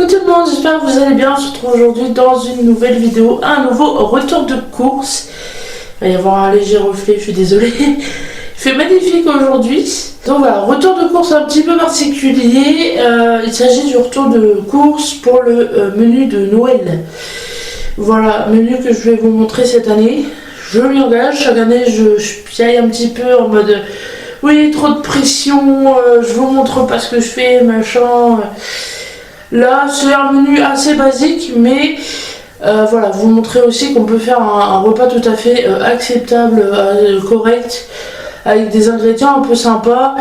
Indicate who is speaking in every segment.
Speaker 1: Coucou tout le monde, j'espère que vous allez bien. On se retrouve aujourd'hui dans une nouvelle vidéo, un nouveau retour de course. Il va y avoir un léger reflet, je suis désolée. Il fait magnifique aujourd'hui. Donc voilà, retour de course un petit peu particulier. Il s'agit du retour de course pour le menu de Noël. Voilà, menu que je vais vous montrer cette année. Je m'y engage, chaque année je piaille un petit peu en mode oui, trop de pression, je vous montre pas ce que je fais, machin. Là, c'est un menu assez basique, mais voilà, vous montrer aussi qu'on peut faire un repas tout à fait acceptable, correct, avec des ingrédients un peu sympas,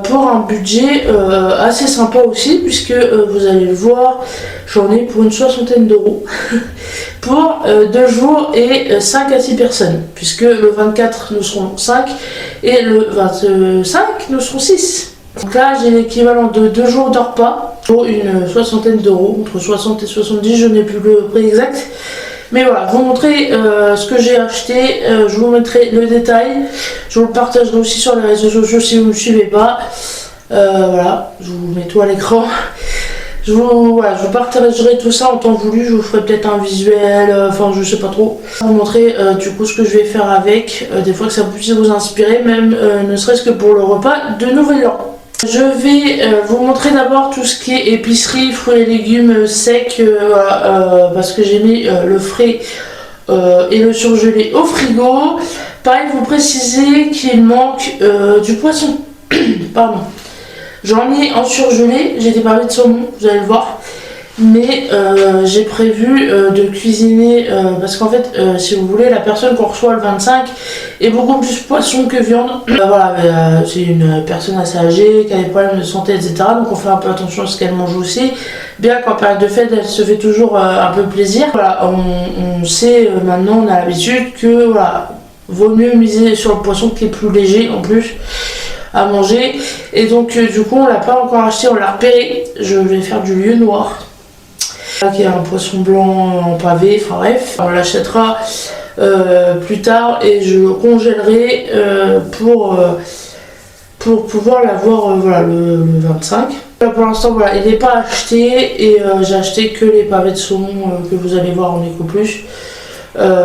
Speaker 1: pour un budget assez sympa aussi, puisque vous allez le voir, j'en ai pour une 60aine d'euros, pour 2 jours et 5 à 6 personnes, puisque le 24 nous serons 5 et le 25 nous serons 6. Donc là, j'ai l'équivalent de 2 jours de repas pour une 60aine d'euros, entre 60 et 70, je n'ai plus le prix exact. Mais voilà, vous montrer ce que j'ai acheté, je vous mettrai le détail, je vous le partagerai aussi sur les réseaux sociaux si vous ne me suivez pas. Voilà, je vous mets tout à l'écran. Je vous partagerai tout ça en temps voulu, je vous ferai peut-être un visuel, enfin je sais pas trop. Je vais vous montrer du coup ce que je vais faire avec, des fois que ça puisse vous inspirer, même ne serait-ce que pour le repas de Nouvel An. Je vais vous montrer d'abord tout ce qui est épicerie, fruits et légumes secs, parce que j'ai mis le frais et le surgelé au frigo. Pareil, vous préciser qu'il manque du poisson. Pardon. J'en ai en surgelé, j'ai des pavés de saumon, vous allez le voir. Mais j'ai prévu de cuisiner, parce qu'en fait, si vous voulez, la personne qu'on reçoit le 25 est beaucoup plus poisson que viande. Voilà, c'est une personne assez âgée, qui a des problèmes de santé, etc. Donc on fait un peu attention à ce qu'elle mange aussi. Bien qu'en période de fête, elle se fait toujours un peu plaisir. Voilà, on sait maintenant, on a l'habitude que voilà, vaut mieux miser sur le poisson qui est plus léger en plus à manger. Et donc du coup, on l'a pas encore acheté, on l'a repéré. Je vais faire du lieu noir. Qui est un poisson blanc en pavé, enfin bref, on l'achètera plus tard et je le congèlerai pour pouvoir l'avoir voilà, le 25. Là, pour l'instant, voilà, il n'est pas acheté et j'ai acheté que les pavés de saumon que vous allez voir en Eco Plus,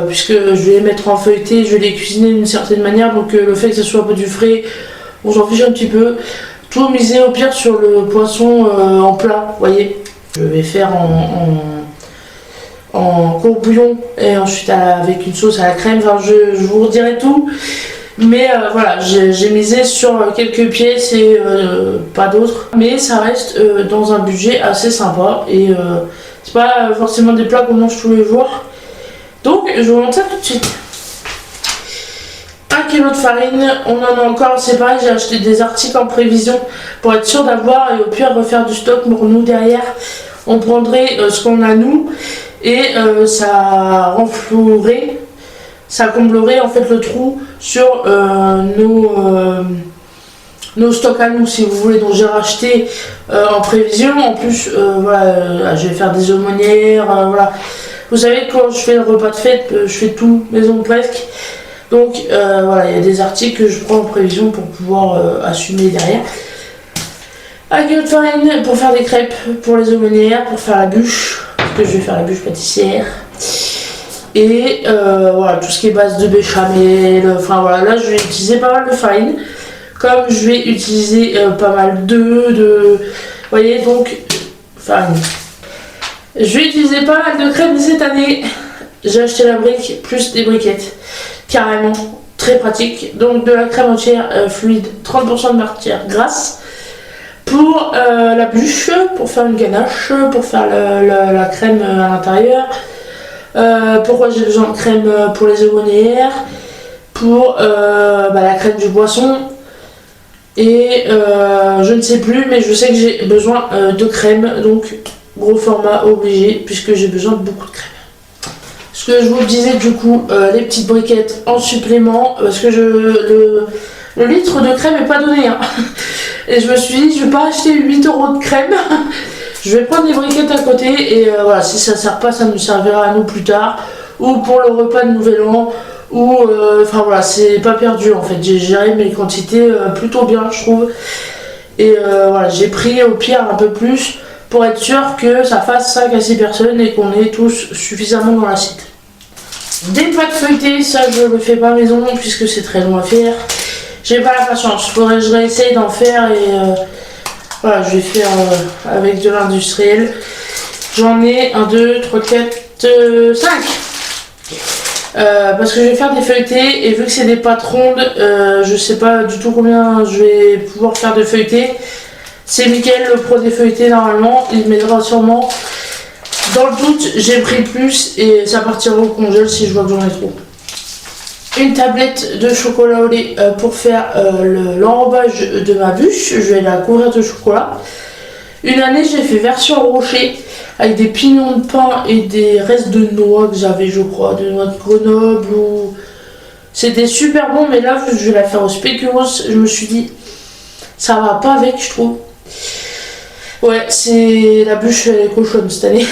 Speaker 1: puisque je vais les mettre en feuilleté, je vais les cuisiner d'une certaine manière, donc le fait que ce soit un peu du frais, on s'en fiche un petit peu. Tout miser au pire sur le poisson en plat, vous voyez. Je vais faire en courbouillon et ensuite avec une sauce à la crème, enfin je vous redirai tout. Mais voilà, j'ai misé sur quelques pièces et pas d'autres. Mais ça reste dans un budget assez sympa et c'est pas forcément des plats qu'on mange tous les jours. Donc je vous montre ça tout de suite. 1 kg de farine, on en a encore, c'est pareil, j'ai acheté des articles en prévision pour être sûr d'avoir et au pire refaire du stock pour nous derrière. On prendrait ce qu'on a nous et ça renflouerait, ça comblerait en fait le trou sur nos stocks à nous si vous voulez. Donc j'ai racheté en prévision, en plus voilà, je vais faire des aumônières, voilà. Vous savez, quand je fais le repas de fête, je fais tout maison presque. Donc voilà, il y a des articles que je prends en prévision pour pouvoir assumer derrière. 1 kg de farine pour faire des crêpes, pour les aumônières, pour faire la bûche, parce que je vais faire la bûche pâtissière. Et voilà, tout ce qui est base de béchamel, enfin voilà, là je vais utiliser pas mal de farine. Comme je vais utiliser pas mal d'œufs, vous voyez, donc farine. Je vais utiliser pas mal de crêpes cette année. J'ai acheté la brique plus des briquettes. Carrément, très pratique. Donc de la crème entière fluide, 30% de matière grasse. Pour la bûche, pour faire une ganache, pour faire la crème à l'intérieur. Pourquoi j'ai besoin de crème pour les aumônières, pour la crème du poisson. Et je ne sais plus, mais je sais que j'ai besoin de crème. Donc gros format obligé, puisque j'ai besoin de beaucoup de crème. Ce que je vous disais du coup, les petites briquettes en supplément, parce que le litre de crème n'est pas donné. Hein. Et je me suis dit, je vais pas acheter 8 € de crème. Je vais prendre des briquettes à côté et voilà, si ça sert pas, ça nous servira à nous plus tard. Ou pour le repas de Nouvel An. Ou enfin voilà, c'est pas perdu en fait. J'ai géré mes quantités plutôt bien, je trouve. Et voilà, j'ai pris au pire un peu plus pour être sûr que ça fasse 5 à 6 personnes et qu'on est tous suffisamment dans l'assiette. Des pâtes feuilletées, ça je le fais pas maison puisque c'est très long à faire. J'ai pas la patience, faudrait que je réessaye d'en faire et voilà, je vais faire avec de l'industriel. J'en ai 1, 2, 3, 4, 5. Parce que je vais faire des feuilletés et vu que c'est des pâtes rondes, je sais pas du tout combien je vais pouvoir faire de feuilletés. C'est Mickaël, le pro des feuilletés, normalement, il m'aidera sûrement. Dans le doute, j'ai pris plus et ça partira au congèle si je vois que j'en ai trop. Une tablette de chocolat au lait pour faire l'enrobage de ma bûche. Je vais la couvrir de chocolat. Une année, j'ai fait version rocher avec des pignons de pain et des restes de noix que j'avais, je crois, de noix de Grenoble. Ou... C'était super bon, mais là, vu que je vais la faire au spéculoos, je me suis dit, ça va pas avec, je trouve. Ouais, c'est la bûche, elle est cochonne cette année.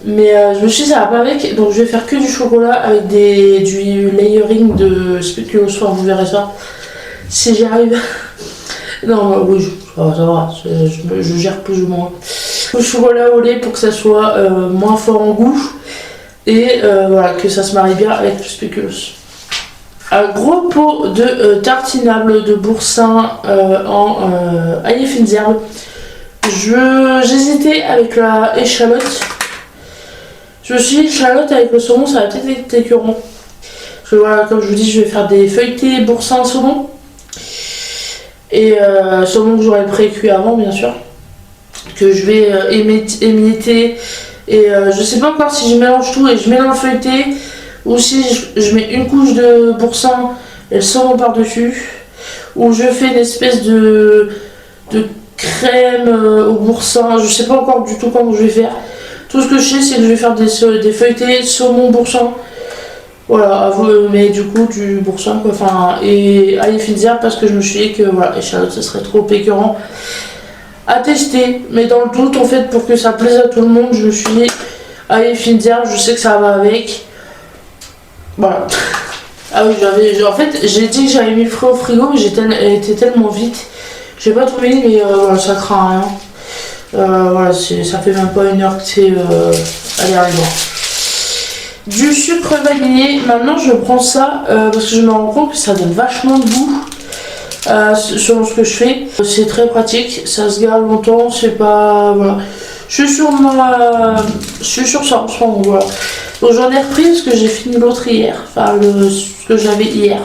Speaker 1: Mais je me suis dit, ça va pas avec, donc je vais faire que du chocolat avec du layering de spéculoos. Enfin, vous verrez ça si j'y arrive. Non, oui, ça va, je gère plus ou moins. Le chocolat au lait pour que ça soit moins fort en goût et voilà, que ça se marie bien avec le spéculoos. Un gros pot de tartinables de boursin en ail et fines herbes. J'hésitais avec la échalote. Je me suis dit, échalote avec le saumon, ça va peut-être être écœurant. Parce que voilà, comme je vous dis, je vais faire des feuilletés boursin saumon. Et saumon que j'aurais pré-cuit avant, bien sûr. Que je vais émietter. Et je sais pas encore si je mélange tout et je mets dans le feuilleté. Ou si je mets une couche de boursin et le saumon par-dessus. Ou je fais une espèce de crème au boursin. Je sais pas encore du tout comment je vais faire. Tout ce que je sais, c'est que je vais faire des feuilletés saumon boursin. Voilà, mais du coup du boursin quoi, enfin, et ail et fines herbes parce que je me suis dit que voilà, échalote ça serait trop écœurant à tester. Mais dans le doute, en fait, pour que ça plaise à tout le monde, je me suis dit ail et fines herbes, je sais que ça va avec. Voilà. Ah oui, en fait, j'ai dit que j'avais mis le fruit au frigo, mais elle était tellement vite. J'ai pas tout mis, mais voilà, ça craint rien. Voilà, ça fait même pas 1 heure que c'est allez, arrive. Du sucre vanillé, maintenant je prends ça parce que je me rends compte que ça donne vachement de goût selon ce que je fais. C'est très pratique, ça se garde longtemps, c'est pas... Voilà. Je suis sur ça en ce moment, voilà. Donc j'en ai repris parce que j'ai fini l'autre hier, enfin ce que j'avais hier.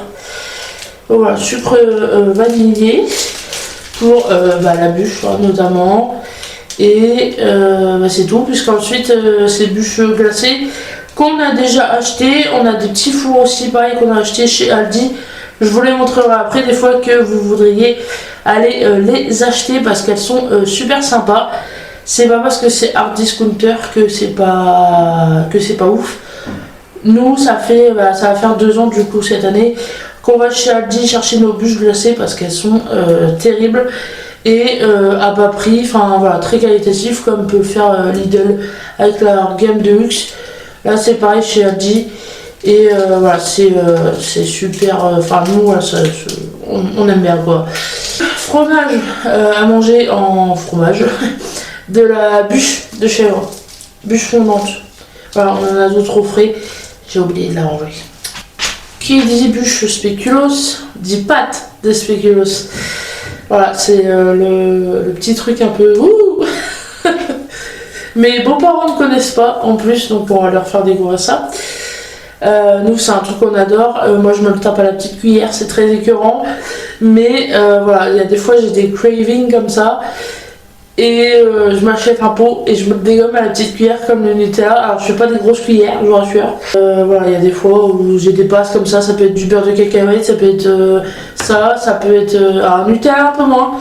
Speaker 1: Donc voilà, sucre vanillé pour la bûche notamment. Et c'est tout, puisqu'ensuite ces bûches glacées qu'on a déjà acheté, on a des petits fours aussi pareil qu'on a acheté chez Aldi. Je vous les montrerai après des fois que vous voudriez aller les acheter parce qu'elles sont super sympas. C'est pas parce que c'est hard discounter que c'est pas ouf. Nous ça va faire 2 ans du coup cette année qu'on va chez Aldi chercher nos bûches glacées parce qu'elles sont terribles et à bas prix, enfin voilà, très qualitatif comme peut faire Lidl avec leur gamme de luxe. Là c'est pareil chez Aldi et voilà, c'est super, enfin nous voilà, on aime bien quoi. Fromage à manger en fromage, de la bûche de chèvre, bûche fondante. Voilà, on en a d'autres au frais, j'ai oublié de la ranger. Qui dit bûche spéculoos, dit pâte de spéculoos. Voilà, c'est le petit truc un peu ouh. Mes beaux-parents ne connaissent pas en plus, donc on va leur faire découvrir ça. Nous c'est un truc qu'on adore, moi je me le tape à la petite cuillère, c'est très écœurant. Mais voilà, il y a des fois j'ai des cravings comme ça. Et je m'achète un pot et je me le dégomme à la petite cuillère comme le Nutella. Alors je fais pas des grosses cuillères, je vous rassure. Voilà, il y a des fois où j'ai des passes comme ça peut être du beurre de cacahuète, ça peut être ça peut être un Nutella un peu moins.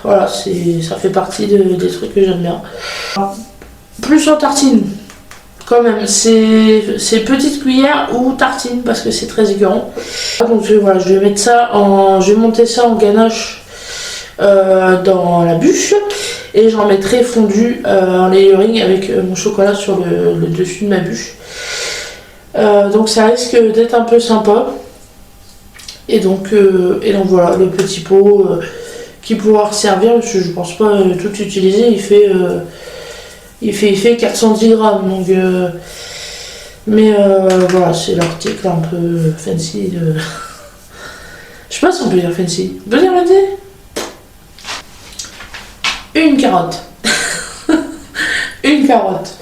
Speaker 1: Voilà, ça fait partie des trucs que j'aime bien. Plus en tartine, quand même, c'est petite cuillère ou tartine parce que c'est très écœurant. Donc voilà, je vais mettre ça je vais monter ça en ganache dans la bûche. Et j'en mettrai fondu en layering avec mon chocolat sur le dessus de ma bûche. Donc ça risque d'être un peu sympa. Et donc voilà, le petit pot qui pourra servir, parce que je pense pas tout utiliser, il fait Il fait 410 grammes, donc voilà, c'est l'article un peu fancy. Je sais pas si on peut dire fancy. On peut dire fancy. Une carotte. Une carotte.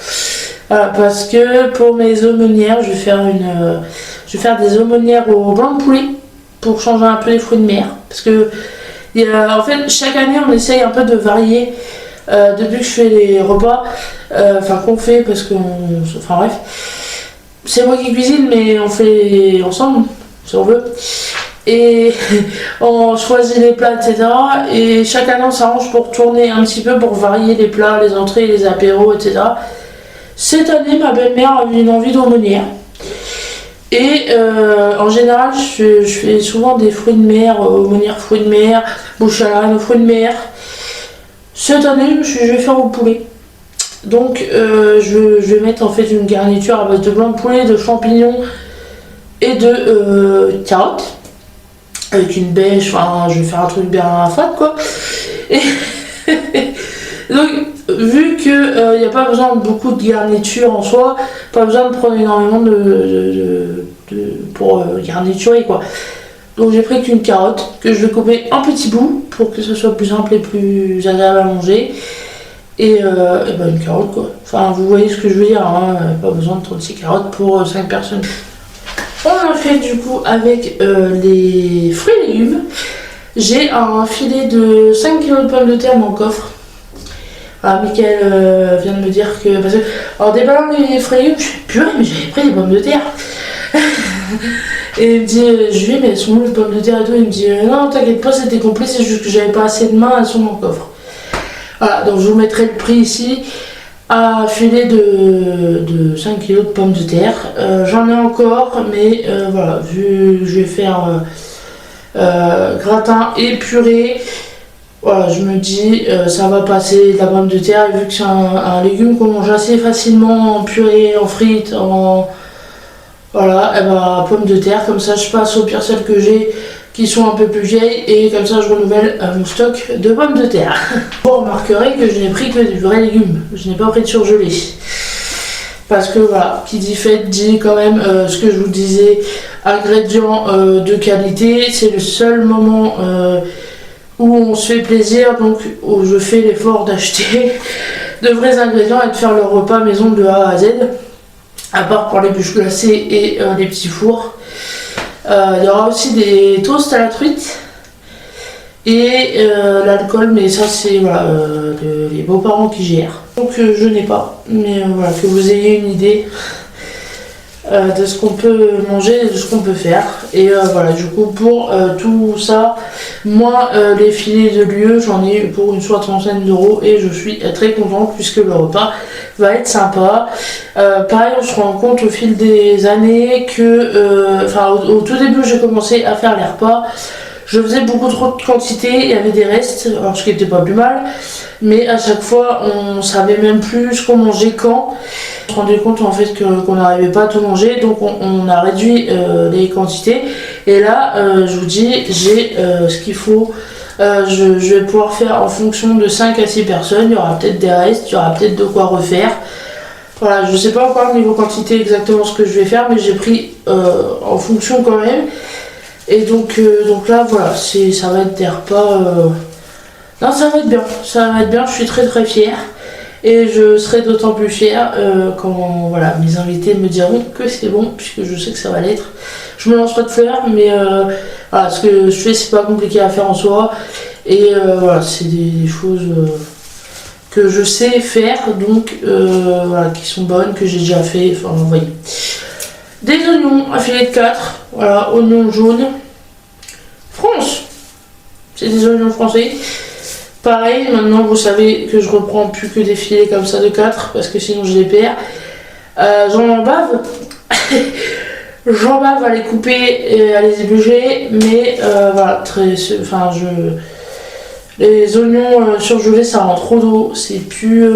Speaker 1: Voilà, parce que pour mes aumônières, je vais faire des aumônières au blanc de poulet pour changer un peu les fruits de mer. Parce que en fait, chaque année, on essaye un peu de varier. Depuis que je fais les repas, qu'on fait parce que enfin bref, c'est moi qui cuisine, mais on fait ensemble si on veut, et on choisit les plats, etc. Et chaque année on s'arrange pour tourner un petit peu, pour varier les plats, les entrées, les apéros, etc. Cette année, ma belle-mère avait une envie d'aumônière. Et en général, je fais souvent des fruits de mer, aumônières fruits de mer, bouche à la reine aux fruits de mer. Cette année, je vais faire au poulet. Donc, je vais mettre en fait une garniture à base de blanc de poulet, de champignons et de carottes. Avec une bêche, enfin, je vais faire un truc bien fat, quoi. Et donc, vu qu'il n'y a pas besoin de beaucoup de garniture en soi, pas besoin de prendre énormément pour garniturer, quoi. Donc j'ai pris qu'une carotte que je vais couper en petits bouts pour que ce soit plus simple et plus agréable à manger. Et une carotte, quoi. Enfin, vous voyez ce que je veux dire, hein. Pas besoin de 36 carottes pour 5 personnes. On a fait du coup avec les fruits et légumes. J'ai un filet de 5 kg de pommes de terre dans le coffre. Alors Mickaël vient de me dire que... Parce que en déballant les fruits et légumes, je suis purée, mais j'avais pris des pommes de terre. Et il me dit, je lui dis, mais elles sont où les pommes de terre et tout? Il me dit, non, t'inquiète pas, c'était complet, c'est juste que j'avais pas assez de main, elles sont dans le coffre. Voilà, donc je vous mettrai le prix ici, à filet de 5 kg de pommes de terre. J'en ai encore, mais voilà, vu que je vais faire gratin et purée, voilà, je me dis, ça va passer de la pomme de terre, et vu que c'est un légume qu'on mange assez facilement en purée, en frites, voilà, et pommes de terre, comme ça je passe aux pire celles que j'ai qui sont un peu plus vieilles, et comme ça je renouvelle mon stock de pommes de terre. Vous remarquerez que je n'ai pris que du vrai légume, je n'ai pas pris de surgelé. Parce que voilà, qui dit fait dit quand même ce que je vous disais, ingrédients de qualité, c'est le seul moment où on se fait plaisir, donc où je fais l'effort d'acheter de vrais ingrédients et de faire le repas maison de A à Z. À part pour les bûches glacées et les petits fours. Il y aura aussi des toasts à la truite et l'alcool, mais ça c'est voilà, les beaux-parents qui gèrent. Donc je n'ai pas, mais voilà, que vous ayez une idée de ce qu'on peut manger et de ce qu'on peut faire. Et voilà, du coup pour tout ça, moi les filets de lieu, j'en ai pour une soixantaine d'euros et je suis très contente puisque le repas va être sympa. Pareil, on se rend compte au fil des années que, au tout début j'ai commencé à faire les repas, je faisais beaucoup trop de quantité, il y avait des restes, alors ce qui n'était pas plus mal, mais à chaque fois on savait même plus ce qu'on mangeait quand. On se rendait compte en fait qu'on n'arrivait pas à tout manger, donc on a réduit les quantités. Et là, je vous dis, j'ai ce qu'il faut. Je vais pouvoir faire en fonction de 5 à 6 personnes. Il y aura peut-être des restes, il y aura peut-être de quoi refaire. Voilà, je sais pas encore niveau quantité exactement ce que je vais faire, mais j'ai pris en fonction quand même. Et donc là, voilà, ça va être des repas. Non, ça va être bien. Ça va être bien. Je suis très très fière. Et je serai d'autant plus fière quand voilà, mes invités me diront que c'est bon, puisque je sais que ça va l'être. Je me lance pas de fleurs, mais voilà, ce que je fais, c'est pas compliqué à faire en soi. Et voilà, c'est des choses que je sais faire, donc voilà, qui sont bonnes, que j'ai déjà fait. Enfin, vous voyez. Des oignons, un filet de 4. Voilà, oignons jaunes. France. C'est des oignons français. Pareil, maintenant vous savez que je reprends plus que des filets comme ça de 4 parce que sinon je les perds. J'en bave. J'en bave à les couper et à les éplucher, mais voilà, les oignons surgelés ça rend trop d'eau, c'est plus...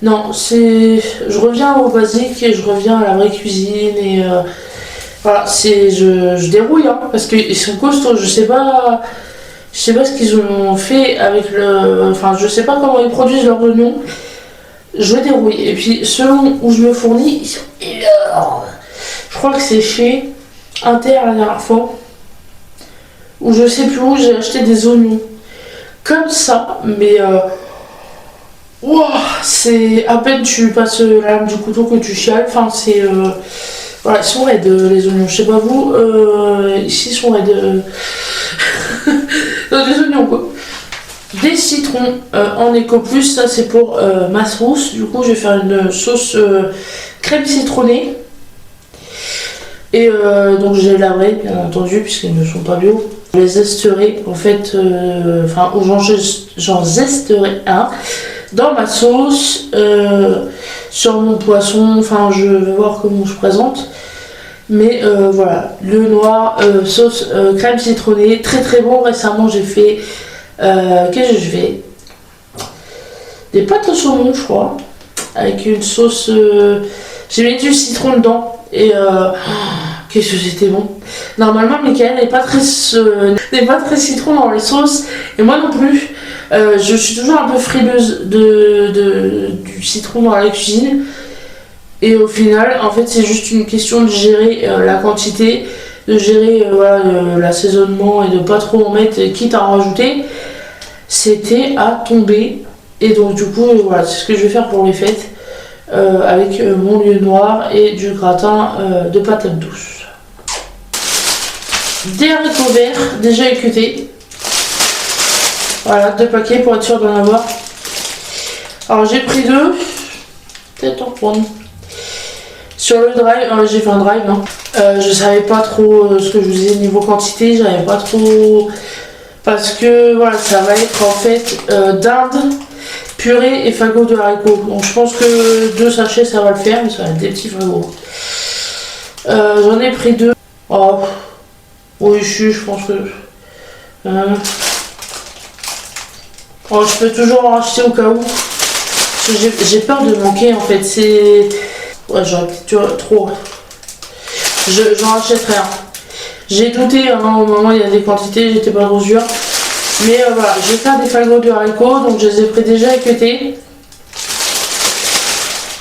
Speaker 1: non, je reviens au basique et je reviens à la vraie cuisine et voilà, je dérouille hein, parce qu'ils sont costauds, je sais pas ce qu'ils ont fait avec le... Enfin, je sais pas comment ils produisent leurs oignons. je dérouille. Et puis selon où je me fournis, ils sont énormes. Je crois que c'est chez Inter la dernière fois. Ou je sais plus où, j'ai acheté des oignons. Comme ça, mais wow, c'est à peine tu passes la lame du couteau que tu chiales. Enfin, c'est. Voilà, ils sont raides les oignons. Je sais pas vous, ici ils sont raides. Des oignons quoi. Des citrons en Eco Plus, ça c'est pour ma sauce. Du coup, je vais faire une sauce crème citronnée. Et donc, je les laverai bien entendu, puisqu'ils ne sont pas bio. Je les zesterai en fait, enfin, j'en zesterai un dans ma sauce, sur mon poisson. Enfin, je vais voir comment je présente. Mais voilà, le noir, sauce crème citronnée, très très bon. Récemment, j'ai fait. Qu'est-ce que je fais? Des pâtes au saumon, je crois, avec une sauce. J'ai mis du citron dedans et qu'est-ce que c'était bon. Normalement, Michael n'est pas très citron dans les sauces et moi non plus. Je suis toujours un peu frileuse du citron dans la cuisine. Et au final, en fait, c'est juste une question de gérer la quantité, de gérer voilà, l'assaisonnement et de pas trop en mettre, quitte à en rajouter. C'était à tomber. Et donc, du coup, voilà, c'est ce que je vais faire pour les fêtes avec mon lieu noir et du gratin de patates douces. Des haricots verts déjà équeutés. Voilà, 2 paquets pour être sûr d'en avoir. Alors, j'ai pris 2. Peut-être en prendre. Sur le drive, j'ai fait un drive, hein. Je savais pas trop ce que je vous disais niveau quantité, j'avais pas trop. Parce que voilà, ça va être en fait dinde, purée et fagots de haricots. Donc je pense que 2 sachets ça va le faire, mais ça va être des petits fagots. J'en ai pris 2. Oh, oui, je pense que. Oh, je peux toujours en racheter au cas où. Parce que j'ai peur de manquer en fait. C'est. Ouais, j'aurais peut-être trop. J'en rachèterai un. J'ai douté, hein, au moment où il y a des quantités, j'étais pas trop sûre. Mais voilà, je vais faire des fagots de haricots, donc je les ai pris déjà équeutés.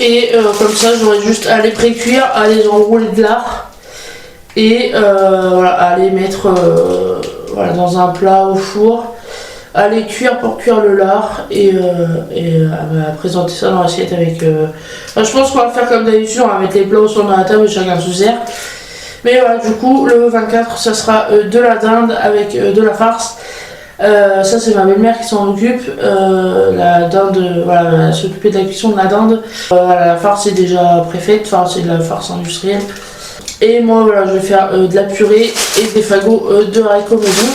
Speaker 1: Et comme ça, j'aurais juste à les pré-cuire, à les enrouler de lard. Et voilà, à les mettre voilà, dans un plat au four. À les cuire pour cuire le lard et à présenter ça dans l'assiette avec. Enfin, je pense qu'on va faire comme d'habitude, on va mettre les plats au centre de la table et chacun se sert. Mais voilà, du coup, le 24, ça sera de la dinde avec de la farce. Ça, c'est ma belle-mère qui s'en occupe. La dinde, voilà, elle s'occuper de la cuisson de la dinde. La farce est déjà préfaite, enfin, c'est de la farce industrielle. Et moi, voilà, je vais faire de la purée et des fagots de haricots maison.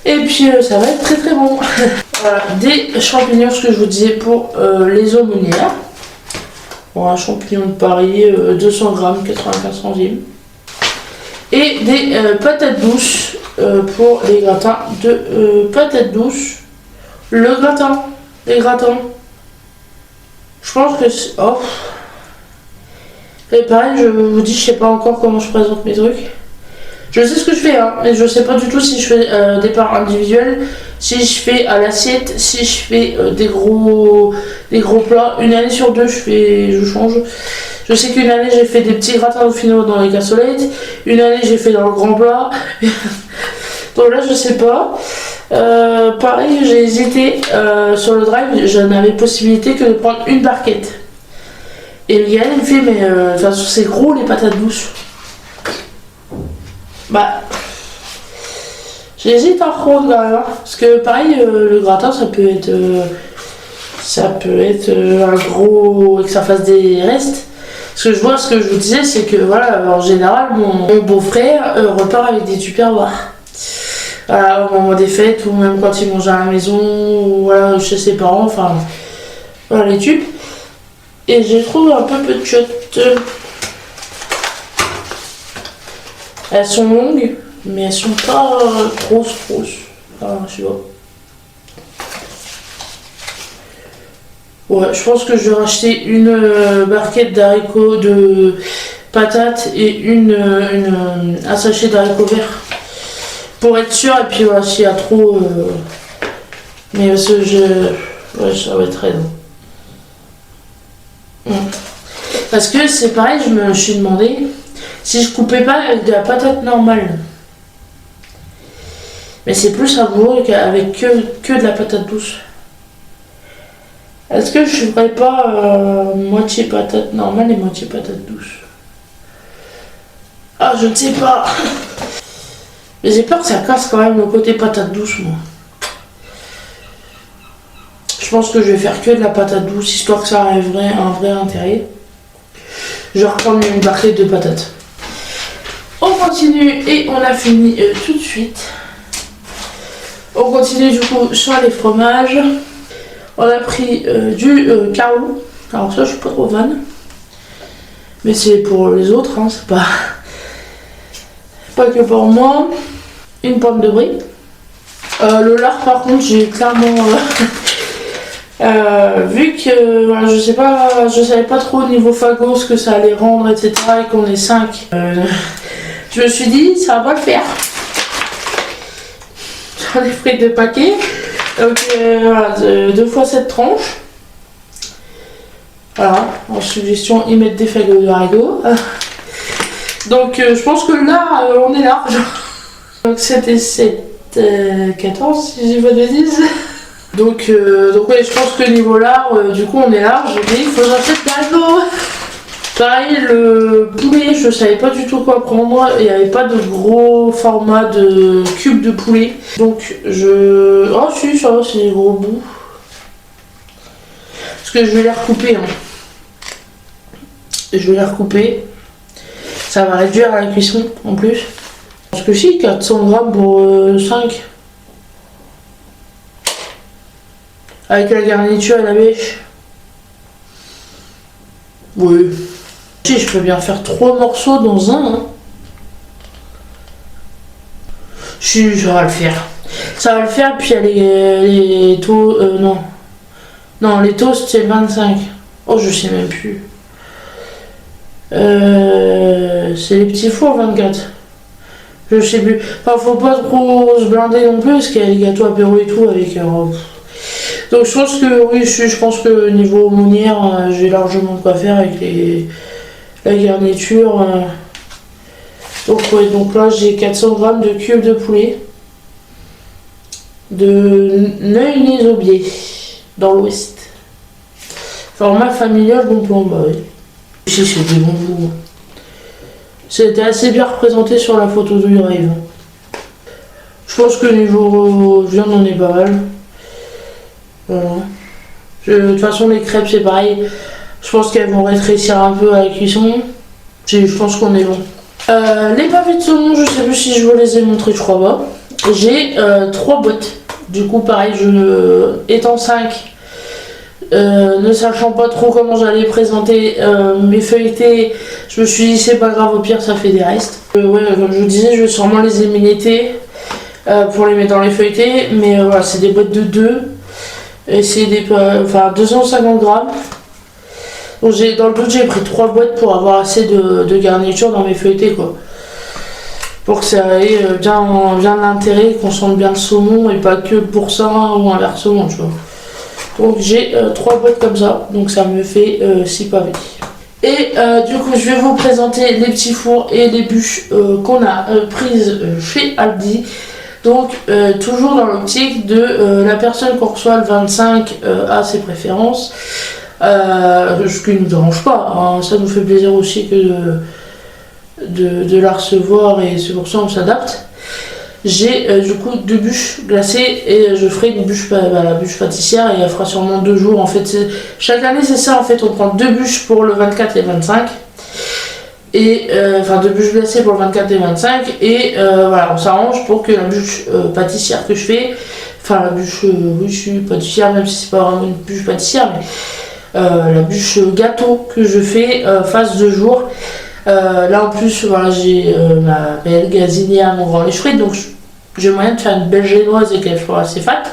Speaker 1: Et puis ça va être très très bon. Voilà, des champignons, ce que je vous disais pour les aumônières. Bon, un champignon de Paris, 200 grammes, 95 centimes. Et des patates douces pour les gratins de patates douces. Le gratin, les gratins. Je pense que c'est. Oh. Et pareil, je vous dis, je sais pas encore comment je présente mes trucs. Je sais ce que je fais, hein, mais je sais pas du tout si je fais des parts individuelles, si je fais à l'assiette, si je fais des gros plats. Une année sur 2, je change. Je sais qu'une année j'ai fait des petits gratins au finaux dans les cassolettes, une année j'ai fait dans le grand plat. Donc là je sais pas. Pareil, j'ai hésité sur le drive, je n'avais possibilité que de prendre une barquette. Et Miguel il me fait mais de toute façon c'est gros les patates douces. Bah, j'hésite à prendre quand même, hein, parce que pareil, le gratin ça peut être un gros, et que ça fasse des restes. Ce que je vois, ce que je vous disais, c'est que voilà, en général, mon beau-frère repart avec des tupperwares. Voilà, au moment des fêtes, ou même quand il mange à la maison, ou voilà, chez ses parents, enfin, voilà les tubes. Et je les trouve un peu petites. Elles sont longues, mais elles sont pas grosses. Enfin, je sais pas. Ouais, je pense que je vais racheter une barquette d'haricots de patates et un sachet d'haricots verts. Pour être sûr, et puis voilà, s'il y a trop. Mais parce que ouais, ça va être raide. Parce que c'est pareil, je me suis demandé si je coupais pas avec de la patate normale. Mais c'est plus savoureux qu'avec que de la patate douce. Est-ce que je ferais pas moitié patate normale et moitié patate douce? Ah, je ne sais pas. Mais j'ai peur que ça casse quand même le côté patate douce, moi. Je pense que je vais faire que de la patate douce, histoire que ça ait un vrai intérêt. Je vais reprendre une barquette de patates. On continue et on a fini tout de suite. On continue du coup sur les fromages. On a pris du Carlo. Alors ça, je suis pas trop fan. Mais c'est pour les autres, hein, c'est pas que pour moi. Une pomme de brie. Le lard, par contre, j'ai clairement... vu que voilà, je savais pas trop au niveau fagot ce que ça allait rendre, etc. Et qu'on est 5. Je me suis dit, ça va pas le faire. J'en ai pris 2 paquets. Donc voilà, 2 fois 7 tranches. Voilà, en suggestion, ils mettent des fagots de haricots. Donc je pense que là, on est large. Donc c'était 7, 14 si j'ai pas de bêtises. Donc ouais, je pense que niveau large, du coup on est large, mais il faudra peut-être d'haricots. Pareil, le poulet, je savais pas du tout quoi prendre. Il n'y avait pas de gros format de cube de poulet. Donc oh si, ça va, c'est des gros bouts. Parce que je vais les recouper. Hein. Je vais les recouper. Ça va réduire la cuisson en plus. Parce que si, 400 grammes pour 5. Avec la garniture et la bêche. Oui. Si, je peux bien faire 3 morceaux dans un. Hein. Si, ça va le faire. Ça va le faire, puis il y a les toasts. Non. Non, les toasts, c'est 25. Oh, je sais même plus. C'est les petits fours 24. Je sais plus. Enfin, faut pas trop se blinder non plus, parce qu'il y a les gâteaux apéro et tout avec. Donc je pense que oui, je pense que niveau aumônière, j'ai largement de quoi faire avec la garniture. Donc ouais, donc là j'ai 400 grammes de cubes de poulet de Neuilly-les-Aubiers dans l'Ouest. Format familial bon plan, bah oui. Si c'est des bons goûts. C'était assez bien représenté sur la photo du live. Je pense que niveau viande on est pas mal. Voilà. De toute façon les crêpes c'est pareil. Je pense qu'elles vont rétrécir un peu à la cuisson. Je pense qu'on est bon. Les pavés de saumon, je sais plus si je vous les ai montrés, je crois pas. J'ai 3 boîtes. Du coup pareil, étant 5, ne sachant pas trop comment j'allais présenter mes feuilletés, je me suis dit c'est pas grave, au pire ça fait des restes. Ouais, comme je vous disais, je vais sûrement les éminetter pour les mettre dans les feuilletés. Mais voilà, c'est des boîtes de 2. Et c'est 250 grammes. Donc dans le doute, j'ai pris 3 boîtes pour avoir assez de garniture dans mes feuilletés, quoi. Pour que ça ait bien l'intérêt, qu'on sente bien le saumon et pas que le pourcin ou inversement, tu vois. Donc j'ai 3 boîtes comme ça, donc ça me fait 6 pavés. Et du coup, je vais vous présenter les petits fours et les bûches qu'on a prises chez Aldi. Donc toujours dans l'optique de la personne qu'on reçoit le 25 a ses préférences, ce qui ne nous dérange pas, hein. Ça nous fait plaisir aussi que de la recevoir et c'est pour ça qu'on s'adapte. J'ai du coup 2 bûches glacées et je ferai une bûche, la bûche pâtissière et elle fera sûrement 2 jours. En fait, chaque année c'est ça, en fait on prend 2 bûches pour le 24 et le 25. Et 2 bûches glacées pour le 24 et 25 et voilà, on s'arrange pour que la bûche pâtissière que je fais, enfin la bûche oui, je suis pâtissière même si c'est pas vraiment une bûche pâtissière, mais la bûche gâteau que je fais fasse 2 jours. Là en plus voilà, j'ai ma belle gazinière à mon grand lait frites, donc j'ai moyen de faire une belle génoise et qu'elle soit assez fat.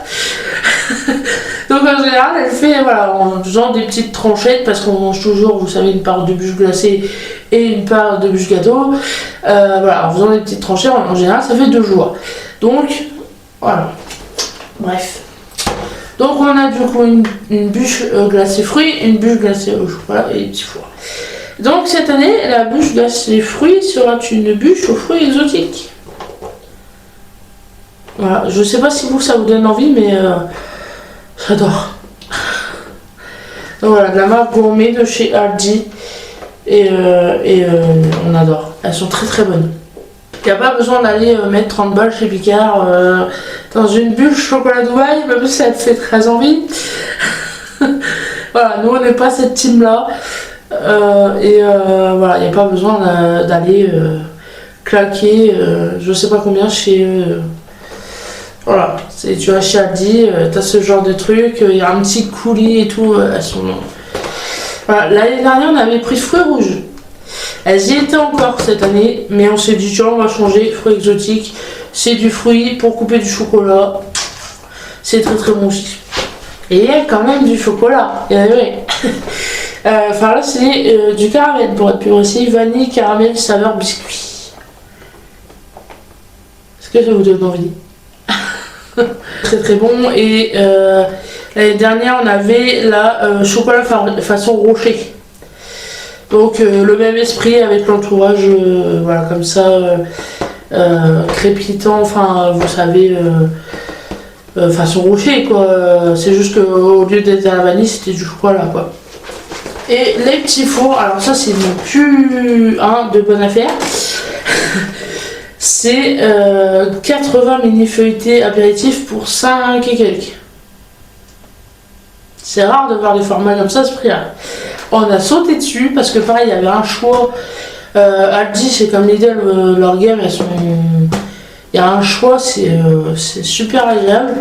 Speaker 1: Donc en général elle fait voilà, en faisant des petites tranchettes parce qu'on mange toujours, vous savez, une part de bûche glacée et une part de bûche gâteau. Voilà, en faisant des petites tranchettes, en général ça fait 2 jours. Donc voilà, bref. Donc on a du coup une bûche glacée fruits, une bûche glacée au chocolat et des petits fours. Donc cette année, la bûche glacée fruits sera une bûche aux fruits exotiques. Voilà, je sais pas si ça vous donne envie, mais j'adore. Donc voilà, de la marque Gourmet de chez Aldi. Et on adore. Elles sont très très bonnes. Il n'y a pas besoin d'aller mettre 30 balles chez Picard dans une bûche chocolat Dubaï, même si ça te fait très envie. Voilà, nous on n'est pas cette team là. Voilà, il n'y a pas besoin d'aller claquer je sais pas combien chez. Voilà, tu vas chez Aldi, t'as ce genre de truc, il y a un petit coulis et tout, elles sont. Voilà, l'année dernière on avait pris fruits rouges. Elles y étaient encore cette année, mais on s'est dit tiens on va changer, fruits exotiques, c'est du fruit pour couper du chocolat. C'est très très bon aussi. Et il y a quand même du chocolat, il y a vrai. Enfin là c'est du caramel pour être plus précis, vanille, caramel, saveur biscuit. Est-ce que ça vous donne envie? Très très bon. Et l'année dernière on avait la chocolat façon rocher. Donc le même esprit avec l'entourage voilà comme ça crépitant, enfin vous savez façon rocher quoi. C'est juste qu'au lieu d'être à la vanille c'était du chocolat quoi. Et les petits fours, alors ça c'est mon plus de bonne affaire. C'est 80 mini feuilletés apéritifs pour 5 et quelques. C'est rare de voir des formats comme ça à ce prix-là. On a sauté dessus parce que pareil, il y avait un choix. Aldi, c'est comme Lidl, leur gamme, elles sont. Il y a un choix, c'est super agréable.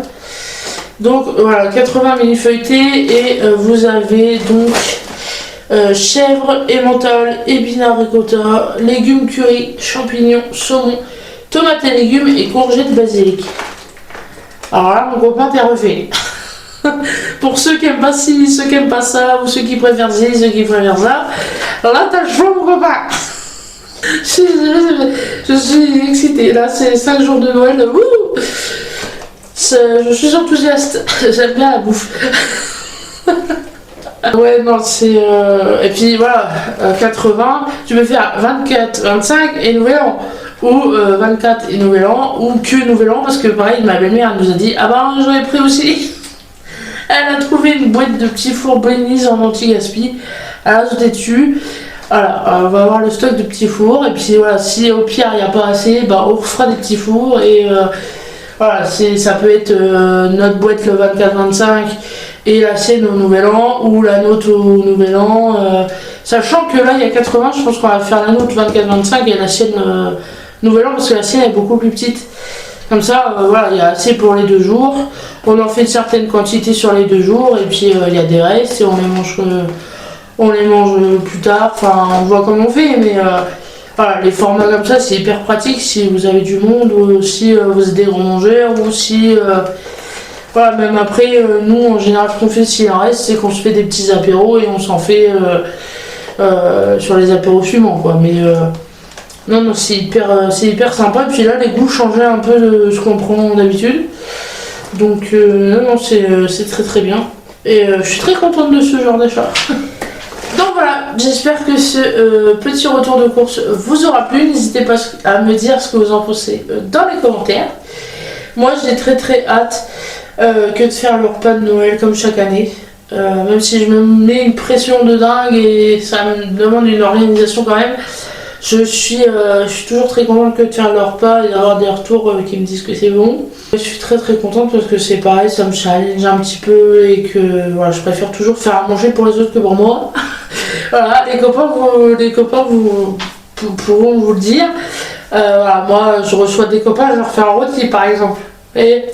Speaker 1: Donc voilà, 80 mini feuilletés et vous avez donc chèvre, emmental, épinard ricotta, légumes curry, champignons, saumon, tomates et légumes et courgettes basilic. Alors là, mon copain t'es refait. Pour ceux qui aiment pas ci, ceux qui aiment pas ça, ou ceux qui préfèrent ci, ceux qui préfèrent ça, là t'as le choix mon copain. Je suis excitée, là c'est 5 jours de Noël, wouh, je suis enthousiaste, j'aime bien la bouffe. Ouais non c'est et puis voilà 80, tu peux faire 24, 25 et Nouvel An. Ou 24 et Nouvel An, ou que Nouvel An, parce que pareil ma belle-mère nous a dit ah bah j'en ai pris aussi. Elle a trouvé une boîte de petits fours Blennies en anti-gaspi. Elle a sauté dessus. Voilà, on va avoir le stock de petits fours. Et puis voilà, si au pire il n'y a pas assez, bah, on refera des petits fours. Et voilà, ça peut être notre boîte le 24-25 et la sienne au Nouvel An, ou la nôtre au Nouvel An. Sachant que là il y a 80, je pense qu'on va faire la nôtre 24-25 et la sienne Nouvel An, parce que la sienne est beaucoup plus petite. Comme ça, voilà, il y a assez pour les 2 jours. On en fait une certaine quantité sur les 2 jours et puis il y a des restes et on les mange plus tard. Enfin, on voit comment on fait, mais voilà, les formats comme ça, c'est hyper pratique si vous avez du monde ou si vous êtes des grands mangeurs ou si voilà, même après, nous en général, ce qu'on fait s'il en reste, c'est qu'on se fait des petits apéros et on s'en fait sur les apéros suivants, quoi. Mais non, c'est hyper sympa. Et puis là, les goûts changeaient un peu de ce qu'on prend d'habitude. Donc, non, c'est très très bien. Et je suis très contente de ce genre d'achat. Donc voilà, j'espère que ce petit retour de course vous aura plu. N'hésitez pas à me dire ce que vous en pensez dans les commentaires. Moi, j'ai très très hâte que de faire le repas de Noël comme chaque année. Même si je me mets une pression de dingue et ça me demande une organisation quand même. Je suis toujours très contente que de faire le repas et d'avoir des retours qui me disent que c'est bon. Je suis très très contente parce que c'est pareil, ça me challenge un petit peu et que voilà, je préfère toujours faire à manger pour les autres que pour moi. Voilà, les copains vous pourront vous le dire. Voilà, moi je reçois des copains, je leur fais un rôti par exemple. Et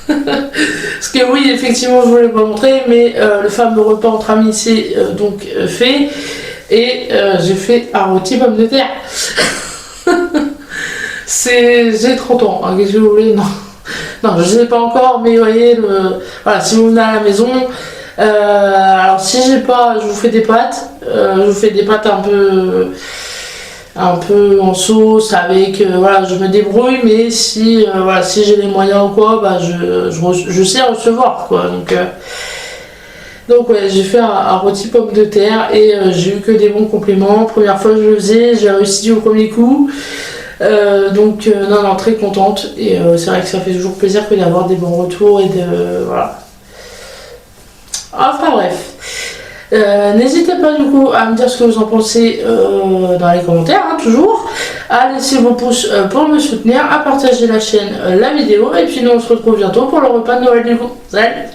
Speaker 1: parce que oui, effectivement, je voulais pas montrer, mais le fameux repas entre amis c'est donc fait. Et j'ai fait un rôti pomme de terre. J'ai 30 ans, hein, qu'est-ce que vous voulez? Non, je sais pas encore, mais vous voyez, voilà, si vous venez à la maison, alors si j'ai pas, je vous fais des pâtes, un peu un peu en sauce avec voilà, je me débrouille, mais si voilà, si j'ai les moyens ou quoi, bah je sais recevoir quoi. Donc ouais, j'ai fait un rôti pomme de terre et j'ai eu que des bons compliments. Première fois que je le faisais, j'ai réussi au premier coup. Non, très contente. Et c'est vrai que ça fait toujours plaisir que d'avoir des bons retours et de. Voilà. Enfin bref. N'hésitez pas du coup à me dire ce que vous en pensez dans les commentaires, hein, toujours. À laisser vos pouces pour me soutenir, à partager la chaîne, la vidéo. Et puis nous on se retrouve bientôt pour le repas de Noël du coup. Salut!